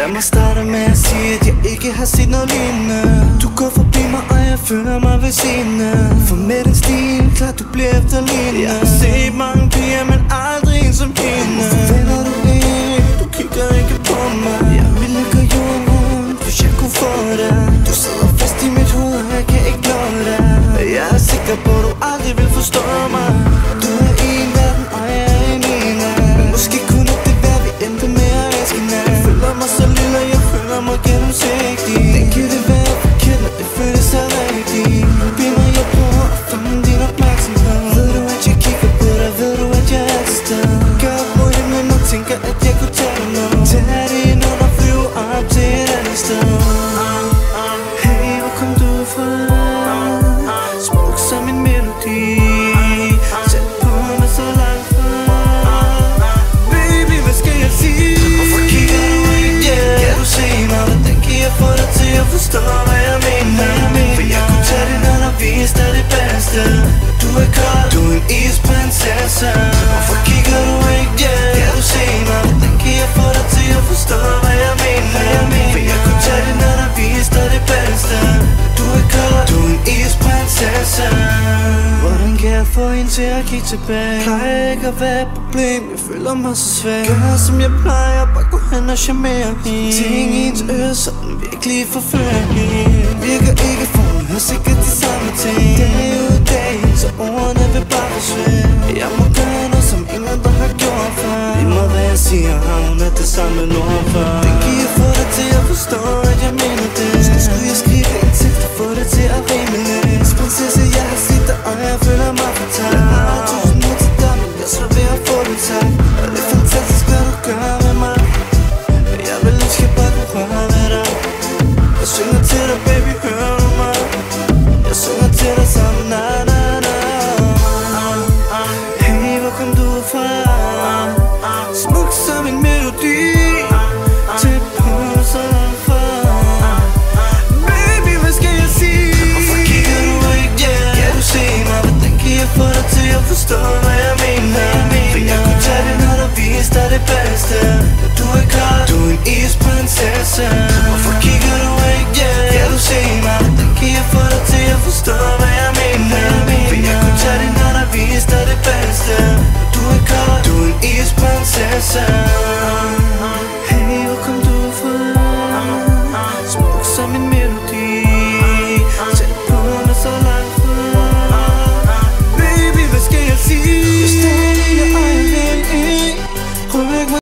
Lad mig starte med at sige, at jeg ikke har set noget lignende. Du går forbi mig, og jeg føler mig ved siden af. For med den stil, klart du bliver efterlignet. Jeg har set mange piger, men aldrig en som hende. Hvorfor vender du ikke? Du kigger ikke på mig. Jeg vil lægge jorden rundt, hvis jeg kunne få dig. Du sidder fast i mit hoved, og jeg kan ikke nå dig. Jeg er sikker på, at du aldrig vil forstå mig. Du er i en verden, og jeg er i min. Men måske kunne det være, vi endte med at elske hinanden. Jeg føler mig så lille, jeg føler mig gennemsigtig. Den kan det være forkert, når det føles så rigtigt. Bliv mig, jeg prøver at fange din opmærksomhed. Ved du, at jeg kigger på dig? Ved du, at jeg er til stede? Gør op mod himlen og tænker, at jeg kunne tage dig med. Tag det ind under, flyve op til et andet sted. Hey, hvor kom du fra? Smuk som en melodi. Tæt på mig så langt fra. Baby, hvad skal jeg sige? Hvorfor kigger du ikke? Yeah. Kan du se mig? Hvordan kan jeg få dig til at forstå, hvad jeg mener? For jeg kunne tage det, når der viste dig det bedste. Du er kold, du er en isprinsesse. Hvorfor kigger du ikke? Yeah. Kan du se mig? Hvordan kan jeg få dig til at forstå, hvad jeg mener? For jeg kunne tage det, når der viste dig det bedste. Du er kold, du er en isprinsesse. Hvordan kan jeg få hende til at kigge tilbage? Plejer ikke at være et problem, jeg føler mig så svag. Gør som jeg plejer, bare gå hen og charmere hende. Ting i hendes øre, så den virkelig forfører hende. Virker ikke, for hun hører sikkert de samme ting. Dag ud dag, så ordene vil bare forsvinde. Jeg må gøre noget, som ingen andre har gjort før. Lige meget hvad jeg siger, har hun er det samme nord for. Den kan jeg få dig til at forstå, at jeg mener det. Så skulle jeg skrive en tekst og få det til at rime lidt. Prinsesse, jeg har set dig, og jeg føler mig fortalt. Jeg har 1000 ord til dig, men jeg slår ved at få det tak. Og det er fantastisk, hvad du gør med mig. Jeg vil ønske, at bare kunne røre ved dig. Jeg synger til dig, baby, hør